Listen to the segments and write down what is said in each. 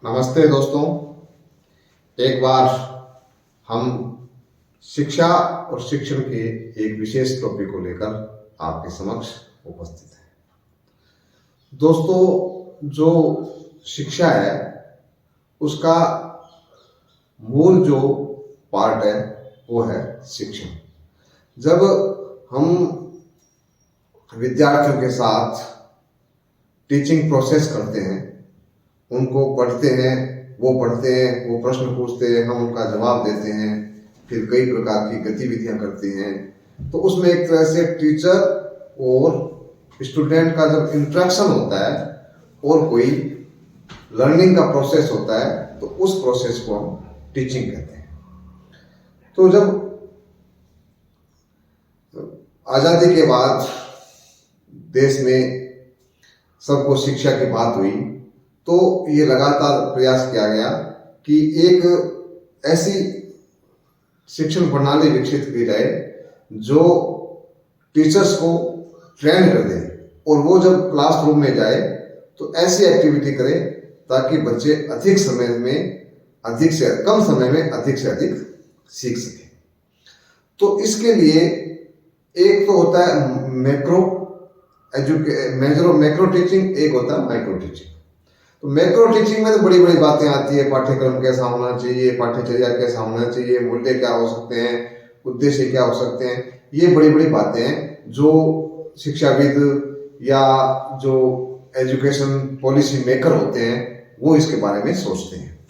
नमस्ते दोस्तों। एक बार हम शिक्षा और शिक्षण के एक विशेष टॉपिक को लेकर आपके समक्ष उपस्थित हैं। दोस्तों, जो शिक्षा है उसका मूल जो पार्ट है वो है शिक्षण। जब हम विद्यार्थियों के साथ टीचिंग प्रोसेस करते हैं, उनको पढ़ते हैं, वो प्रश्न पूछते हैं, हम उनका जवाब देते हैं, फिर कई प्रकार की गतिविधियां करते हैं, तो उसमें एक तरह से टीचर और स्टूडेंट का जब इंटरेक्शन होता है और कोई लर्निंग का प्रोसेस होता है, तो उस प्रोसेस को हम टीचिंग कहते हैं। तो जब आज़ादी के बाद देश में सबको शिक्षा की बात हुई, तो ये लगातार प्रयास किया गया कि एक ऐसी शिक्षण प्रणाली विकसित की जाए जो टीचर्स को ट्रेन कर दे, और वो जब क्लासरूम में जाए तो ऐसी एक्टिविटी करे ताकि बच्चे अधिक से कम समय में अधिक से अधिक सीख सके। तो इसके लिए एक तो होता है मैक्रो टीचिंग, एक होता है माइक्रो टीचिंग। तो मैक्रो टीचिंग में तो बड़ी बड़ी बातें आती है, पाठ्यक्रम कैसा होना चाहिए, पाठ्यचर्या कैसा होना चाहिए, मूल्य क्या हो सकते हैं, उद्देश्य क्या हो सकते हैं, ये बड़ी बड़ी बातें हैं जो शिक्षाविद या जो एजुकेशन पॉलिसी मेकर होते हैं वो इसके बारे में सोचते हैं।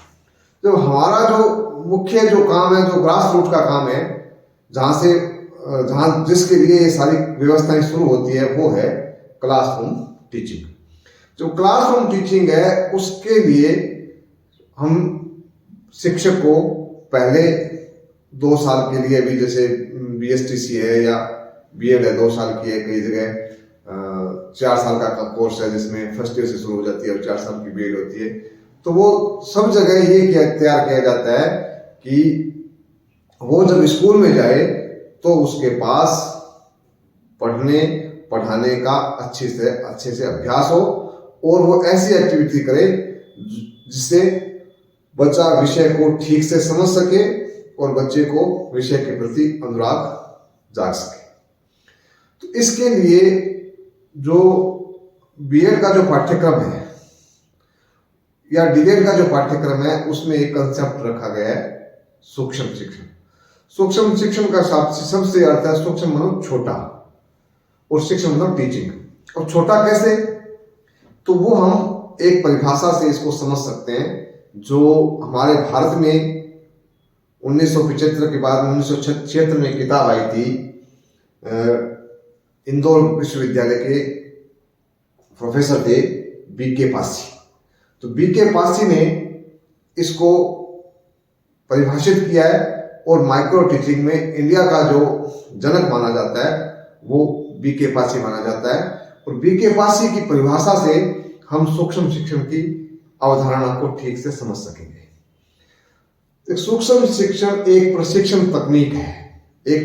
तो हमारा जो मुख्य जो काम है, जो ग्रास रूट का काम है, जहाँ जिसके लिए ये सारी व्यवस्थाएं शुरू होती है, वो है क्लासरूम टीचिंग। जो क्लासरूम टीचिंग है उसके लिए हम शिक्षक को पहले 2 साल के लिए भी, जैसे BSTC है या BEd है 2 साल की है, कई जगह 4 साल का कोर्स है जिसमें फर्स्ट ईयर से शुरू हो जाती है और 4 साल की BEd होती है। तो वो सब जगह ये तैयार किया जाता है कि वो जब स्कूल में जाए तो उसके पास पढ़ाने का अच्छे से अभ्यास हो, और वो ऐसी एक्टिविटी करे जिससे बच्चा विषय को ठीक से समझ सके और बच्चे को विषय के प्रति अनुराग जाग सके। तो इसके लिए जो BEd का जो पाठ्यक्रम है या DEd का जो पाठ्यक्रम है, उसमें एक कंसेप्ट रखा गया है सूक्ष्म शिक्षण। सूक्ष्म शिक्षण का सबसे अर्थ है सूक्ष्म मतलब छोटा, और शिक्षण मतलब टीचिंग। और छोटा कैसे, तो वो हम एक परिभाषा से इसको समझ सकते हैं जो हमारे भारत में 1975 के बाद 1976 में किताब आई थी, इंदौर विश्वविद्यालय के प्रोफेसर थे BK पासी। तो BK पासी ने इसको परिभाषित किया है, और माइक्रो टीचिंग में इंडिया का जो जनक माना जाता है वो BK पासी माना जाता है। और BK पासी की परिभाषा से हम सूक्ष्म शिक्षण की अवधारणा को ठीक से समझ सकेंगे। सूक्ष्म शिक्षण एक प्रशिक्षण तकनीक है, एक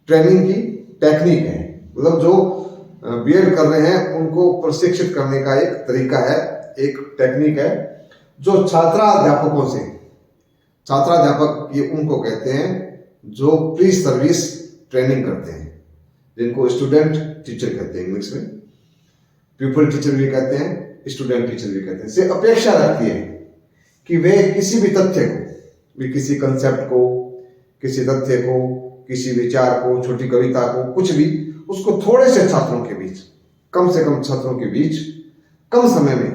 ट्रेनिंग की टेक्निक है। मतलब जो BEd कर रहे हैं उनको प्रशिक्षित करने का एक तरीका है, एक टेक्निक है, जो छात्राध्यापक ये उनको कहते हैं जो प्री सर्विस ट्रेनिंग करते हैं, जिनको स्टूडेंट टीचर कहते हैं, इंग्लिश में प्यूपल टीचर भी कहते हैं, स्टूडेंट टीचर भी कहते हैं। से अपेक्षा रखती है कि वे किसी भी तथ्य को, किसी कंसेप्ट को, किसी तथ्य को, किसी विचार को, छोटी कविता को, कुछ भी, उसको थोड़े से छात्रों के बीच, कम से कम छात्रों के बीच, कम समय में,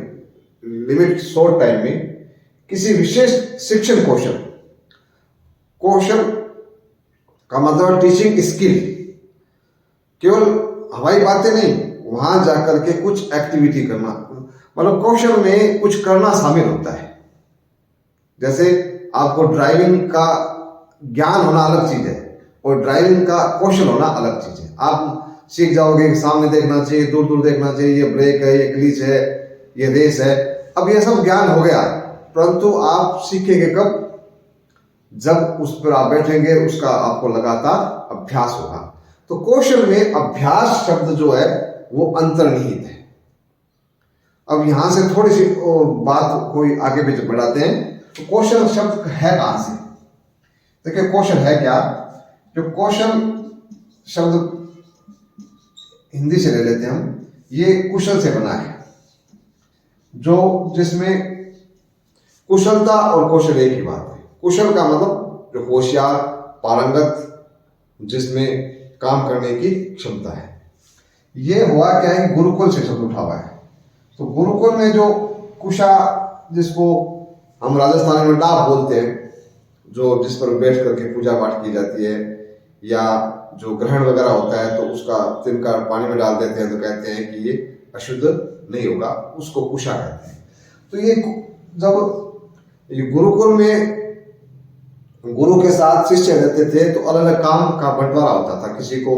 लिमिट शॉर्ट टाइम में, किसी विशेष शिक्षण कौशल का मतलब टीचिंग स्किल, केवल हवाई बातें नहीं, वहां जाकर के कुछ एक्टिविटी करना, मतलब कौशल में कुछ करना शामिल होता है। जैसे आपको ड्राइविंग का ज्ञान होना अलग चीज है और ड्राइविंग का कौशल होना अलग चीज है। आप सीख जाओगे कि सामने देखना चाहिए, दूर दूर देखना चाहिए, ये ब्रेक है, ये क्लीच है, ये रेस है, अब ये सब ज्ञान हो गया, परंतु आप सीखेंगे कब, जब उस पर आप बैठेंगे, उसका आपको लगातार अभ्यास होगा। तो कौशल में अभ्यास शब्द जो है वो अंतर्निहित है। अब यहां से थोड़ी सी बात कोई आगे भी बढ़ाते हैं। तो कौशल शब्द है कहां से? देखिए कौशल है क्या? जो कौशल शब्द हिंदी से ले लेते हैं हम, ये कुशल से बना है, जो जिसमें कुशलता और कौशल एक ही बात है। कुशल का मतलब जो होशियार, पारंगत, जिसमें काम करने की क्षमता है। ये हुआ क्या है, गुरुकुल से शब्द उठा हुआ है। तो गुरुकुल में जो कुशा, जिसको हम राजस्थान में डाब बोलते हैं, जो जिस पर बैठ करके पूजा पाठ की जाती है, या जो ग्रहण वगैरह होता है तो उसका तिनका पानी में डाल देते हैं तो कहते हैं कि ये अशुद्ध नहीं होगा, उसको कुशा कहते हैं। तो ये जब ये गुरुकुल में गुरु के साथ शिष्य रहते थे तो अलग अलग काम का बंटवारा होता था। किसी को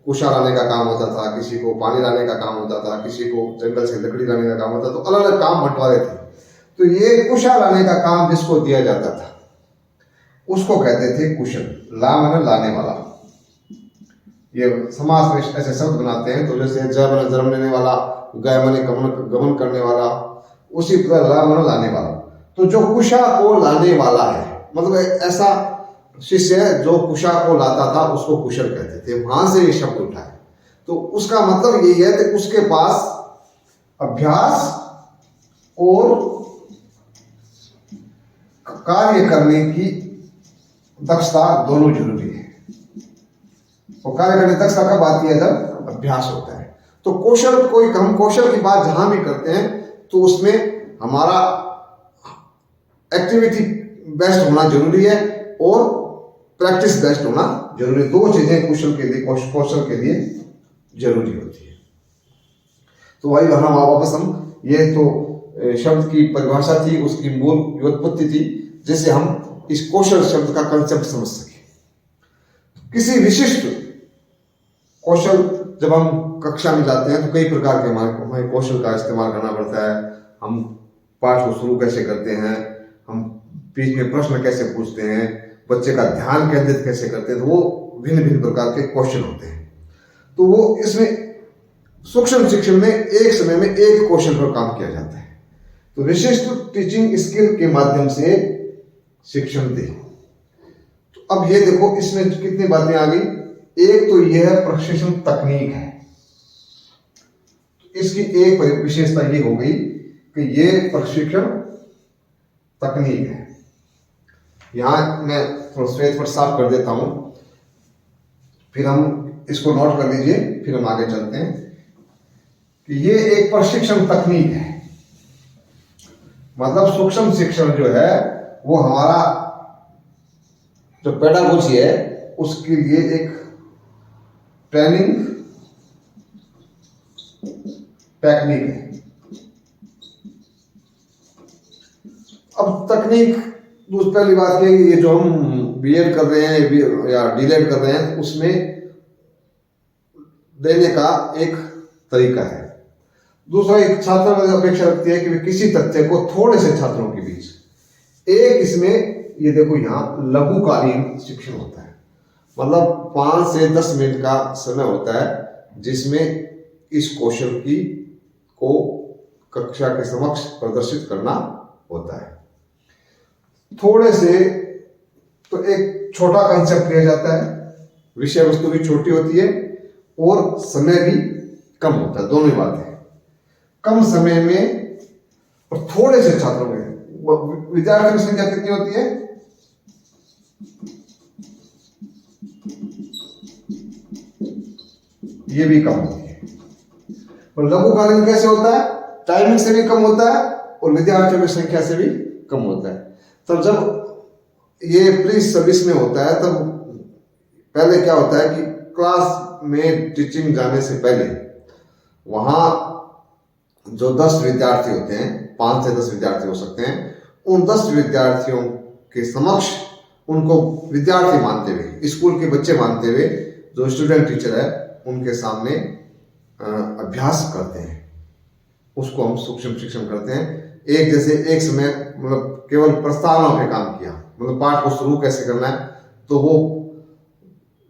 कुशा लाने का काम होता था, किसी को पानी लाने का काम होता था, किसी को जंगल से लकड़ी लाने का काम होता था। तो अलग अलग काम बंटवारे थे। तो ये कुशा लाने का काम जिसको दिया जाता था उसको कहते थे कुशल। ला माने लाने वाला। ये समास में ऐसे शब्द बनाते हैं, तो जैसे ज माने जन्म लेने वाला, गय माने गमन करने वाला, उसी प्रकार ला माने लाने वाला। तो जो कुशा को लाने वाला है, मतलब ऐसा शिष्य जो कुशा को लाता था उसको कुशल कहते थे। वहां से ये शब्द उठा है। तो उसका मतलब यही है कि उसके पास अभ्यास और कार्य करने की दक्षता दोनों जरूरी है। तो कार्य करने की दक्षता कब आती है? जब अभ्यास होता है। तो कौशल, कोई हम कौशल की बात जहां भी करते हैं तो उसमें हमारा एक्टिविटी बेस्ट होना जरूरी है और प्रैक्टिस बेस्ट होना जरूरी है। दो चीजें कुशल के लिए, कौशल के लिए जरूरी होती है। तो वही वहां वापस हम, ये तो शब्द की परिभाषा थी, उसकी मूल व्युत्पत्ति थी, जिससे हम इस कौशल शब्द का कंसेप्ट समझ सके। किसी विशिष्ट कौशल जब हम कक्षा में जाते हैं तो कई प्रकार के हमें कौशल का इस्तेमाल करना पड़ता है। हम पाठ को शुरू कैसे करते हैं, हम बीच में प्रश्न कैसे पूछते हैं, बच्चे का ध्यान केंद्रित कैसे करते हैं, तो वो भिन्न भिन्न प्रकार के क्वेश्चन होते हैं। तो वो इसमें सूक्ष्म शिक्षण में एक समय में एक क्वेश्चन पर काम किया जाता है। तो विशिष्ट टीचिंग स्किल के माध्यम से शिक्षण दे। तो अब ये देखो इसमें कितनी बातें आ गई। एक तो यह प्रशिक्षण तकनीक है। इसकी एक विशेषता ये हो गई कि ये प्रशिक्षण तकनीक है। यहां मैं थोड़ा स्वेत पर साफ कर देता हूं, फिर हम इसको नोट कर लीजिए, फिर हम आगे चलते हैं कि ये एक प्रशिक्षण तकनीक है। मतलब सूक्ष्म शिक्षण जो है वो हमारा जो पेडागोजी है उसके लिए एक ट्रेनिंग टेक्निक है। अब तकनीक, पहली बात है कि ये जो हम बीएड कर रहे हैं या डीएड कर रहे हैं उसमें देने का एक तरीका है। दूसरा, एक छात्र की अपेक्षा रखती है कि वे किसी तथ्य को थोड़े से छात्रों के बीच एक, इसमें ये देखो यहां लघुकालीन शिक्षण होता है। मतलब 5 से 10 मिनट का समय होता है जिसमें इस कौशल की को कक्षा के समक्ष प्रदर्शित करना होता है। थोड़े से तो एक छोटा कंसेप्ट लिया जाता है, विषय वस्तु भी छोटी होती है और समय भी कम होता है। दोनों ही बातें, कम समय में और थोड़े से छात्रों में। विद्यार्थियों की संख्या कितनी होती है? ये भी कम होती है। और लघुकालीन कैसे होता है? टाइमिंग से भी कम होता है और विद्यार्थियों की संख्या से भी कम होता है। तब जब ये प्री सर्विस में होता है तब पहले क्या होता है कि क्लास में टीचिंग जाने से पहले वहां जो 10 विद्यार्थी होते हैं, 5 से 10 विद्यार्थी हो सकते हैं, उन 10 विद्यार्थियों के समक्ष उनको विद्यार्थी मानते हुए, स्कूल के बच्चे मानते हुए, जो स्टूडेंट टीचर है उनके सामने अभ्यास करते हैं। उसको हम सूक्ष्म शिक्षण करते हैं। एक जैसे एक समय मतलब केवल प्रस्तावना पे काम किया, मतलब पाठ को शुरू कैसे करना है, तो वो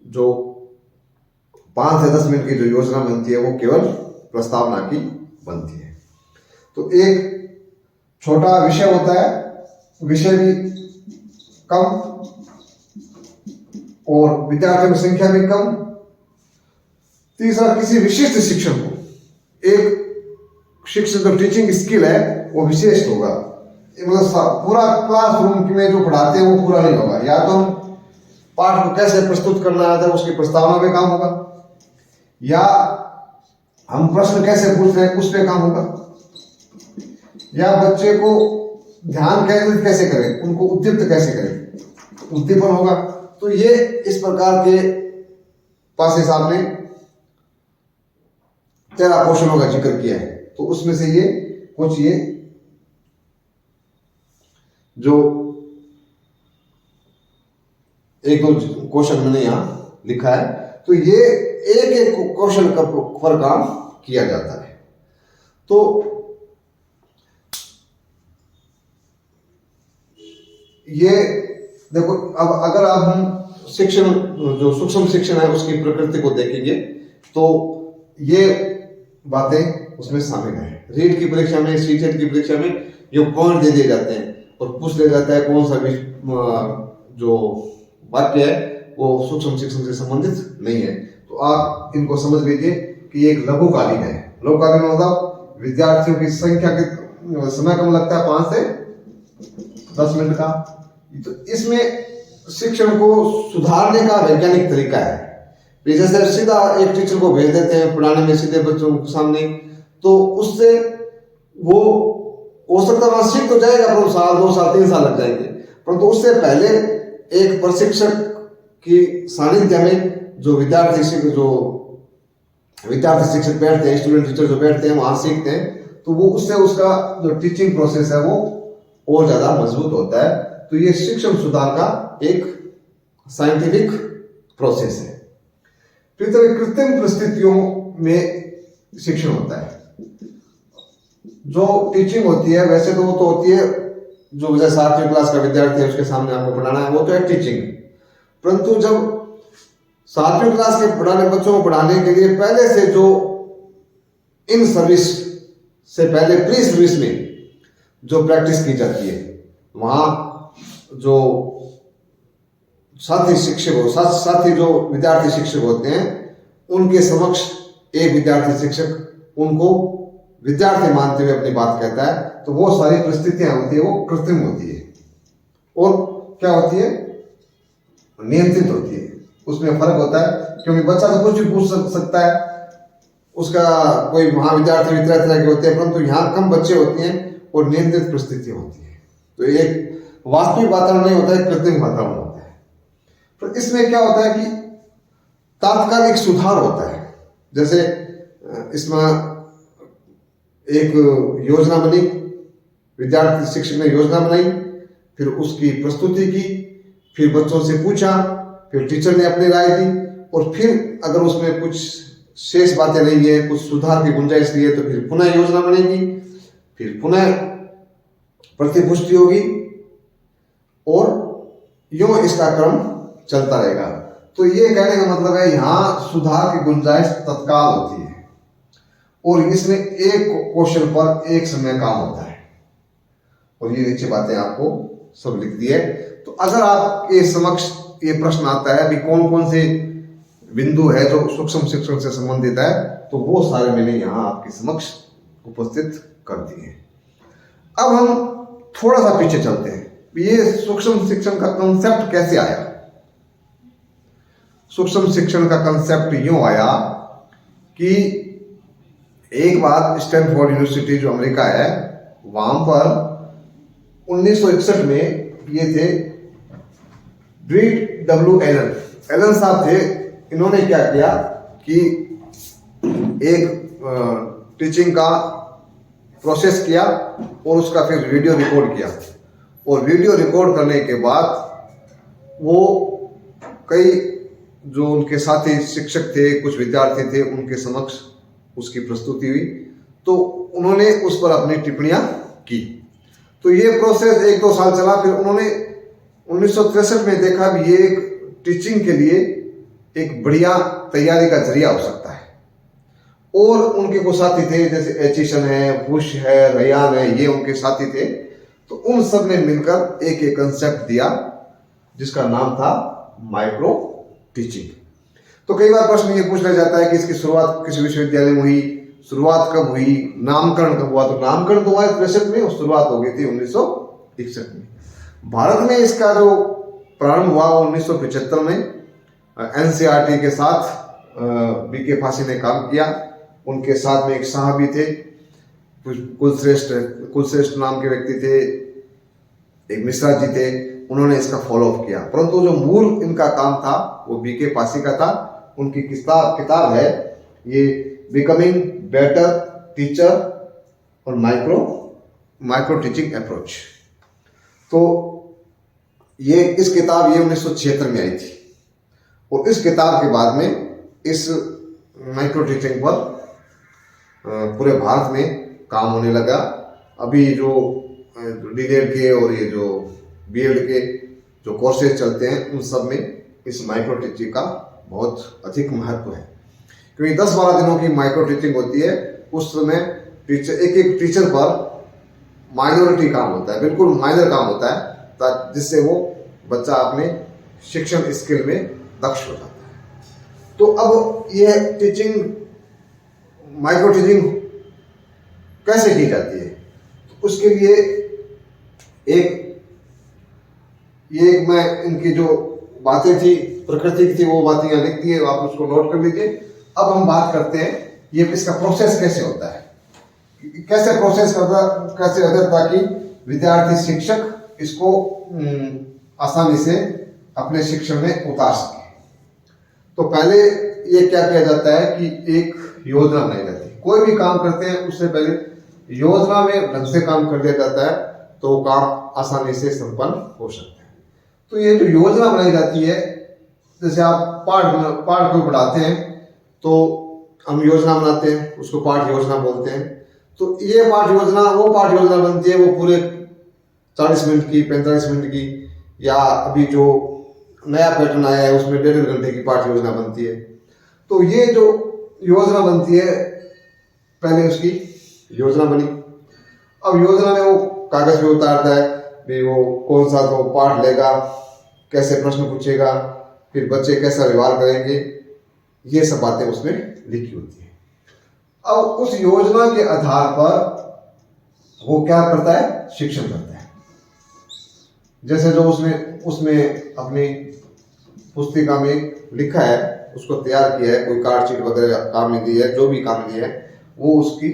जो 5 से 10 मिनट की जो योजना बनती है वो केवल प्रस्तावना की बनती है। तो एक छोटा विषय होता है, विषय भी कम और विद्यार्थियों की संख्या भी कम। तीसरा, किसी विशिष्ट शिक्षण को, एक शिक्षण जो टीचिंग स्किल है वो विशेष होगा, मतलब पूरा क्लासरूम में जो पढ़ाते हैं वो पूरा नहीं होगा। या तो हम पाठ को कैसे प्रस्तुत करना आता है उसकी प्रस्तावना पे काम होगा, या हम प्रश्न कैसे पूछ रहे हैं उस पे काम होगा, या बच्चे को ध्यान केंद्रित कैसे करें, उनको उद्दीप्त कैसे करें, उद्दीपन होगा। तो ये इस प्रकार के पासे साहब ने 13 कौशलों का जिक्र किया है। तो उसमें से ये कुछ, ये जो एक दो क्वेश्चन मैंने यहां लिखा है, तो ये एक एक क्वेश्चन पर काम किया जाता है। तो ये देखो, अब अगर आप हम शिक्षण, जो सूक्ष्म शिक्षण है उसकी प्रकृति को देखेंगे तो ये बातें उसमें शामिल है। रीट की परीक्षा में, सीटेट की परीक्षा में ये पॉइंट दे दिए जाते हैं और पूछ लिया जाता है कौन सा भी जो वाक्य है वो सूक्ष्म शिक्षण से संबंधित नहीं है। तो आप इनको समझ लीजिए कि एक लघुकालीन है। लघुकालीन मतलब विद्यार्थियों की संख्या के समय कम लगता है, 5 से 10 मिनट का। तो इसमें शिक्षण को सुधारने का वैज्ञानिक तरीका है। जैसे सीधा एक टीचर को भेज देते हैं पढ़ाने में सीधे बच्चों के सामने, तो उससे वो हो सकता है सीख तो जाएगा, पर 1 साल 2 साल 3 साल लग जाएंगे। परंतु उससे पहले एक प्रशिक्षक की सानिध्य में जो विद्यार्थी शिक्षक बैठते हैं, स्टूडेंट टीचर जो बैठते हैं वहां सीखते हैं, तो वो उससे उसका जो टीचिंग प्रोसेस है वो और ज्यादा मजबूत होता है। तो ये शिक्षण सुधार का एक साइंटिफिक प्रोसेस है। फिर कृत्रिम परिस्थितियों में शिक्षण होता है। जो टीचिंग होती है वैसे तो वो तो होती है, जो जैसे 7वीं क्लास का विद्यार्थी है उसके सामने आपको पढ़ाना है, वो तो है टीचिंग। परंतु जब 7वीं क्लास के पढ़ाने बच्चों को पढ़ाने के लिए पहले से जो इन सर्विस से पहले प्री सर्विस में जो प्रैक्टिस की जाती है, वहां जो साथी शिक्षक हो, साथी जो विद्यार्थी शिक्षक होते हैं, उनके समक्ष एक विद्यार्थी शिक्षक उनको विद्यार्थी मानते हुए अपनी बात कहता है। तो वो सारी परिस्थितियां होती है वो कृत्रिम होती है और क्या होती है, नियंत्रित होती है। उसमें फर्क होता है, क्योंकि बच्चा तो कुछ भी पूछ सकता है, उसका कोई महाविद्यार्थी तरह तरह के होते हैं, परंतु यहाँ कम बच्चे होते हैं और नियंत्रित परिस्थितियां होती है। तो एक वास्तविक वातावरण नहीं होता है, कृत्रिम वातावरण होता है। तो इसमें क्या होता है कि तात्कालिक सुधार होता है। जैसे इसमें एक योजना बनी, विद्यार्थी शिक्षक ने योजना बनाई, फिर उसकी प्रस्तुति की, फिर बच्चों से पूछा, फिर टीचर ने अपनी राय दी, और फिर अगर उसमें कुछ शेष बातें नहीं है, कुछ सुधार की गुंजाइश नहीं है, तो फिर पुनः योजना बनेगी, फिर पुनः प्रतिपुष्टि होगी और यूं इसका क्रम चलता रहेगा। तो ये कहने का मतलब है यहां सुधार की गुंजाइश तत्काल होती है और इसमें एक क्वेश्चन पर एक समय काम होता है। और ये नीचे बातें आपको सब लिख दी है। तो अगर आपके समक्ष ये प्रश्न आता है कि कौन कौन से बिंदु है जो सूक्ष्म शिक्षण से संबंधित है, तो वो सारे मैंने यहाँ आपके समक्ष उपस्थित कर दिए। अब हम थोड़ा सा पीछे चलते हैं, ये सूक्ष्म शिक्षण का कंसेप्ट कैसे आया। सूक्ष्म शिक्षण का कंसेप्ट यूं आया कि एक बार स्टैनफोर्ड यूनिवर्सिटी जो अमेरिका है, वहां पर 1961 में ये थे ड्रीट डब्ल्यू एलन साहब थे। इन्होंने क्या किया कि एक टीचिंग का प्रोसेस किया और उसका फिर वीडियो रिकॉर्ड किया, और वीडियो रिकॉर्ड करने के बाद वो कई जो उनके साथी शिक्षक थे, कुछ विद्यार्थी थे, उनके समक्ष उसकी प्रस्तुति हुई, तो उन्होंने उस पर अपनी टिप्पणियां की। तो ये प्रोसेस 1-2 साल चला। फिर उन्होंने 1963 में देखा भी ये एक टीचिंग के लिए एक बढ़िया तैयारी का जरिया हो सकता है, और उनके को साथी थे, जैसे एचिसन है, बुश है, रयान है, ये उनके साथी थे। तो उन सब ने मिलकर एक कंसेप्ट दिया जिसका नाम था माइक्रो टीचिंग। तो कई बार प्रश्न ये पूछ लिया जाता है कि इसकी शुरुआत किस विश्वविद्यालय में हुई, शुरुआत कब हुई, नामकरण कब हुआ। तो नामकरण तो हुआ 63 में और शुरुआत हो गई थी 1961 में। भारत में इसका जो प्रारंभ हुआ वो 1975 में एनसीईआरटी के साथ बीके फासी ने काम किया। उनके साथ में एक शाह भी थे, कुलश्रेष्ठ नाम के व्यक्ति थे, एक मिश्रा जी थे, उन्होंने इसका फॉलो अप किया। परंतु जो मूल इनका काम था वो बीके फासी का था। उनकी किताब है ये बिकमिंग बेटर टीचर और माइक्रो टीचिंग अप्रोच। तो ये इस किताब ये 1976 में आई थी और इस किताब के बाद में इस माइक्रो टीचिंग पर पूरे भारत में काम होने लगा। अभी जो डीएलएड के और ये जो बीएड के जो कोर्सेज चलते हैं उन सब में इस माइक्रो टीचिंग का बहुत अधिक महत्व है, क्योंकि 10-12 दिनों की माइक्रो टीचिंग होती है। उस समय एक टीचर पर माइनॉरिटी काम होता है, बिल्कुल माइनर काम होता है, जिससे वो बच्चा अपने शिक्षण स्किल में दक्ष हो जाता है। तो अब यह माइक्रो टीचिंग कैसे की जाती है, तो उसके लिए ये मैं इनकी जो बातें थी प्रकृति की थी वो बातें यहाँ लिख दी है, आप उसको नोट कर लीजिए। अब हम बात करते हैं ये इसका प्रोसेस कैसे होता है, कैसे होता है ताकि विद्यार्थी शिक्षक इसको आसानी से अपने शिक्षण में उतार सके। तो पहले ये क्या किया जाता है कि एक योजना बनाई जाती है। कोई भी काम करते हैं उससे पहले योजना में ढंग से काम कर दिया जाता है तो काम आसानी से संपन्न हो सकता है। तो ये जो योजना बनाई जाती है, जैसे आप पाठ को पढ़ाते हैं तो हम योजना बनाते हैं, उसको पाठ योजना बोलते हैं। तो ये पाठ योजना बनती है, वो पूरे 40 मिनट की, 45 मिनट की, या अभी जो नया पैटर्न आया है उसमें 1.5 घंटे की पाठ योजना बनती है। तो ये जो योजना बनती है, पहले उसकी योजना बनी, अब योजना में वो कागज पे उतारता है भी वो कौन सा तो पाठ लेगा, कैसे प्रश्न पूछेगा, फिर बच्चे कैसा व्यवहार करेंगे, ये सब बातें उसमें लिखी होती है। अब उस योजना के आधार पर वो क्या करता है, शिक्षण करता है। जैसे जो उसमें अपनी पुस्तिका में लिखा है, उसको तैयार किया है, कोई कार्ड शीट वगैरह काम में दी है, जो भी काम दी है, वो उसकी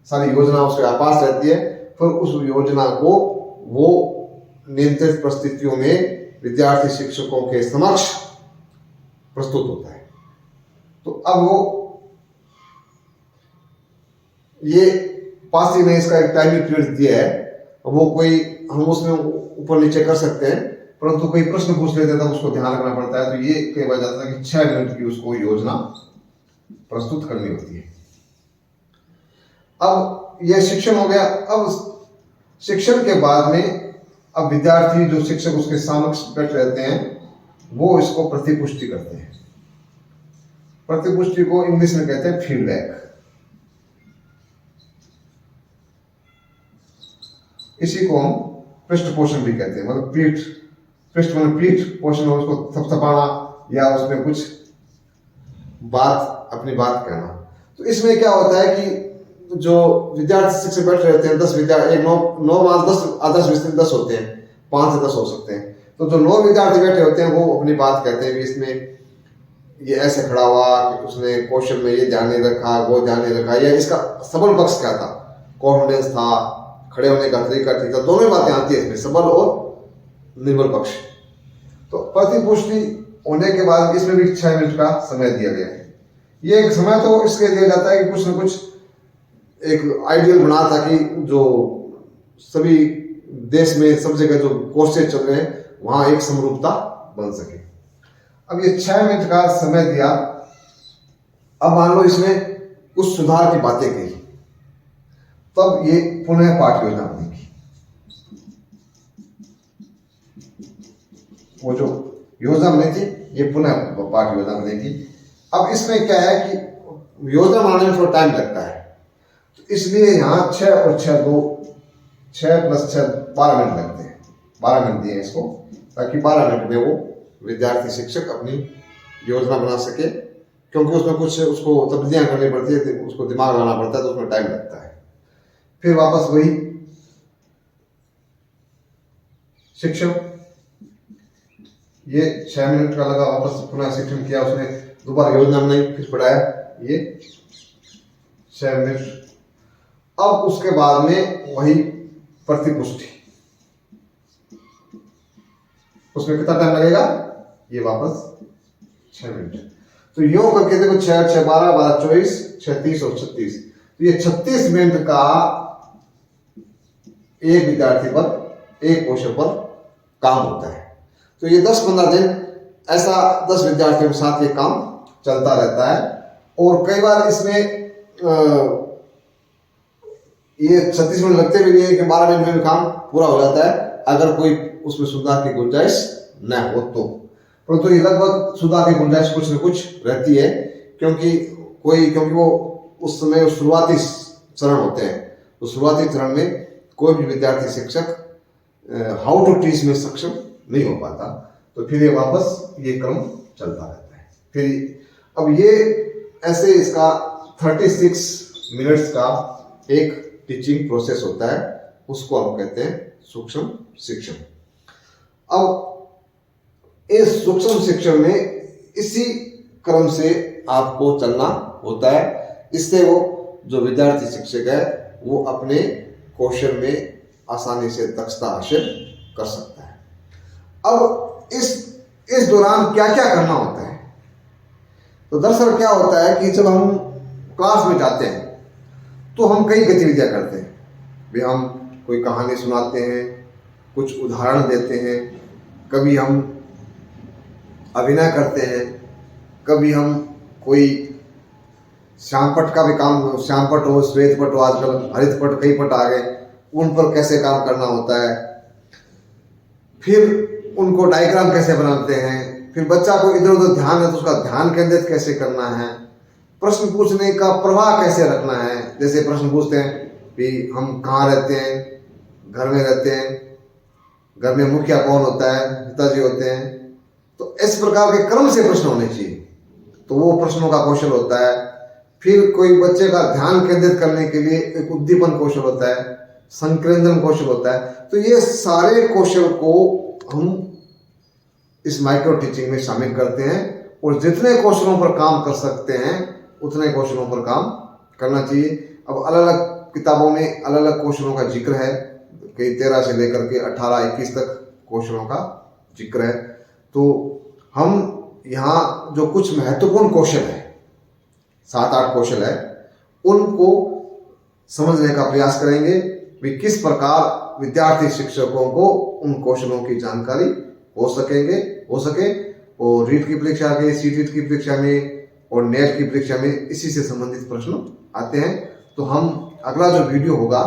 सारी योजना उसके पास रहती है। फिर उस योजना को वो नियंत्रित परिस्थितियों में विद्यार्थी शिक्षकों के समक्ष प्रस्तुत होता है। तो अब वो ये पासी ने इसका एक टाइमिंग पीरियड दिया है, वो कोई हम उसमें ऊपर नीचे कर सकते हैं, परंतु कोई प्रश्न पूछ लेते हैं तो उसको ध्यान रखना पड़ता है। तो ये कई बार जाता है कि 6 मिनट की उसको योजना प्रस्तुत करनी होती है। अब यह शिक्षण हो गया। अब शिक्षण के बाद में अब विद्यार्थी जो शिक्षक उसके समक्ष बैठ रहते हैं वो इसको प्रतिपुष्टि करते हैं। प्रतिपुष्टि को इंग्लिश में कहते हैं फीडबैक। इसी को हम पृष्ठ पोषण भी कहते हैं, मतलब पीठ पोषण, उसको थपथपाना या उसमें कुछ अपनी बात कहना। तो इसमें क्या होता है कि जो विद्यार्थी शिक्षक बैठे रहते हैं, 10 विद्यार्थी, 9 आदर्श 10 होते हैं, 5 से 10 हो सकते हैं। तो जो 9 विद्यार्थी बैठे होते हैं वो अपनी बात कहते हैं कि इसमें ये ऐसे खड़ा हुआ, उसने क्वेश्चन में ये ध्यान नहीं रखा, वो ध्यान नहीं रखा, या इसका सबल पक्ष क्या था, कॉन्फिडेंस था, खड़े होने का तरीका ठीक था, दोनों बातें आती है इसमें, सबल और निर्बल पक्ष। तो प्रतिपुष्टि होने के बाद इसमें भी 6 मिनट का समय दिया गया है। ये समय तो इसलिए दिया जाता है कि कुछ ना कुछ एक आइडियल बना, ताकि जो सभी देश में सब जगह जो कोर्सेज चल रहे हैं वहां एक समरूपता बन सके। अब ये 6 मिनट का समय दिया। अब मान लो इसमें कुछ सुधार की बातें कही, तब ये पुनः पाठ योजना बनेगी। वो जो योजना बनी थी ये पुनः पाठ योजना बनेगी। अब इसमें क्या है कि योजना बनाने में थोड़ा टाइम लगता है। तो इसलिए यहाँ 6 और 6 2 6 + 6 12 मिनट लगते हैं। 12 मिनट दिए इसको, ताकि 12 मिनट में वो विद्यार्थी शिक्षक अपनी योजना बना सके, क्योंकि उसमें कुछ उसको तब्दीलियां करनी पड़ती है, उसको दिमाग लगाना पड़ता है, तो उसमें टाइम लगता है। फिर वापस वही शिक्षक, ये 6 मिनट का लगा, वापस पुनः शिक्षण किया, उसने दोबारा योजना बनाई, फिर पढ़ाया, ये 6 मिनट। अब उसके बाद में वही प्रतिपुष्टि, उसमें कितना टाइम लगेगा, ये वापस 6 मिनट। तो यूं करके देखो 6 6 12 12 24 6 30 और 36, तो ये 36 मिनट का एक विद्यार्थी पर, एक कौशल पर काम होता है। तो ये 10-15 दिन ऐसा 10 विद्यार्थियों के साथ ये काम चलता रहता है। और कई बार इसमें ये 36 मिनट लगते भी नहीं है कि 12 मिनट में भी काम पूरा हो जाता है, अगर कोई उसमें सुधार की गुंजाइश न हो तो। परंतु ये लगभग सुधार की गुंजाइश कुछ न कुछ रहती है, क्योंकि वो उस समय शुरुआती चरण होते हैं। तो शुरुआती चरण में कोई भी विद्यार्थी शिक्षक हाउ टू टीच में सक्षम नहीं हो पाता, तो फिर ये वापस ये क्रम चलता रहता है। फिर अब ये ऐसे इसका 36 मिनट्स का एक टीचिंग प्रोसेस होता है, उसको हम कहते हैं सूक्ष्म शिक्षण। अब इस सूक्ष्म शिक्षण में इसी क्रम से आपको चलना होता है, इससे वो जो विद्यार्थी शिक्षक है वो अपने कौशल में आसानी से दक्षता हासिल कर सकता है। अब इस दौरान क्या क्या करना होता है, तो दरअसल क्या होता है कि जब हम क्लास में जाते हैं तो हम कई गतिविधियां करते हैं। भी हम कोई कहानी सुनाते हैं, कुछ उदाहरण देते हैं, कभी हम अभिनय करते हैं, कभी हम कोई श्यामपट्ट का भी काम, श्यामपट्ट हो, श्वेत पट्ट हो, आजकल हरित पट्ट, कई पट्ट आ गए, उन पर कैसे काम करना होता है, फिर उनको डायग्राम कैसे बनाते हैं, फिर बच्चा को इधर उधर ध्यान है तो उसका ध्यान केंद्रित कैसे करना है, प्रश्न पूछने का प्रवाह कैसे रखना है। जैसे प्रश्न पूछते हैं कि हम कहाँ रहते हैं, घर में रहते हैं, घर में मुखिया कौन होता है, पिताजी होते हैं, तो इस प्रकार के क्रम से प्रश्न होने चाहिए, तो वो प्रश्नों का कौशल होता है। फिर कोई बच्चे का ध्यान केंद्रित करने के लिए एक उद्दीपन कौशल होता है, संकेंद्रण कौशल होता है। तो ये सारे कौशल को हम इस माइक्रो टीचिंग में शामिल करते हैं, और जितने कौशलों पर काम कर सकते हैं उतने कौशलों पर काम करना चाहिए। अब अलग अलग किताबों में अलग अलग कौशलों का जिक्र है, कई 13 से लेकर के 18-21 तक कौशलों का जिक्र है। तो हम यहाँ जो कुछ महत्वपूर्ण कौशल है, 7-8 कौशल है, उनको समझने का प्रयास करेंगे भी किस प्रकार विद्यार्थी शिक्षकों को उन कौशलों की जानकारी हो सके। और रीट की परीक्षा के, सीटीट की परीक्षा में और नेट की परीक्षा में इसी से संबंधित प्रश्न आते हैं। तो हम अगला जो वीडियो होगा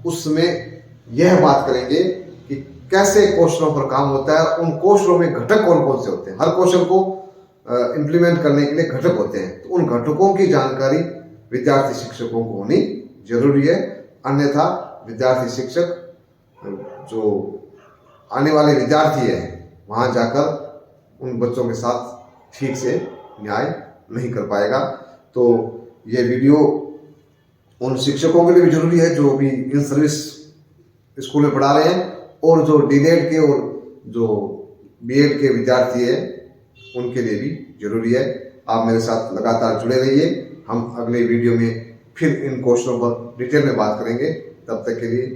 उसमें यह बात करेंगे कि कैसे कौशलों पर काम होता है, उन कौशलों में घटक कौन कौन से होते हैं। हर कौशल को इम्प्लीमेंट करने के लिए घटक होते हैं, तो उन घटकों की जानकारी विद्यार्थी शिक्षकों को होनी जरूरी है। अन्यथा विद्यार्थी शिक्षक जो आने वाले विद्यार्थी है वहाँ जाकर उन बच्चों के साथ ठीक से न्याय नहीं कर पाएगा। तो ये वीडियो उन शिक्षकों के लिए भी जरूरी है जो भी इन सर्विस स्कूल में पढ़ा रहे हैं, और जो डीएड के और जो बीएड के विद्यार्थी है उनके लिए भी जरूरी है। आप मेरे साथ लगातार जुड़े रहिए, हम अगले वीडियो में फिर इन कौशलों पर डिटेल में बात करेंगे। तब तक के लिए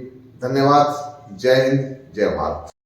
धन्यवाद। जय हिंद, जय भारत।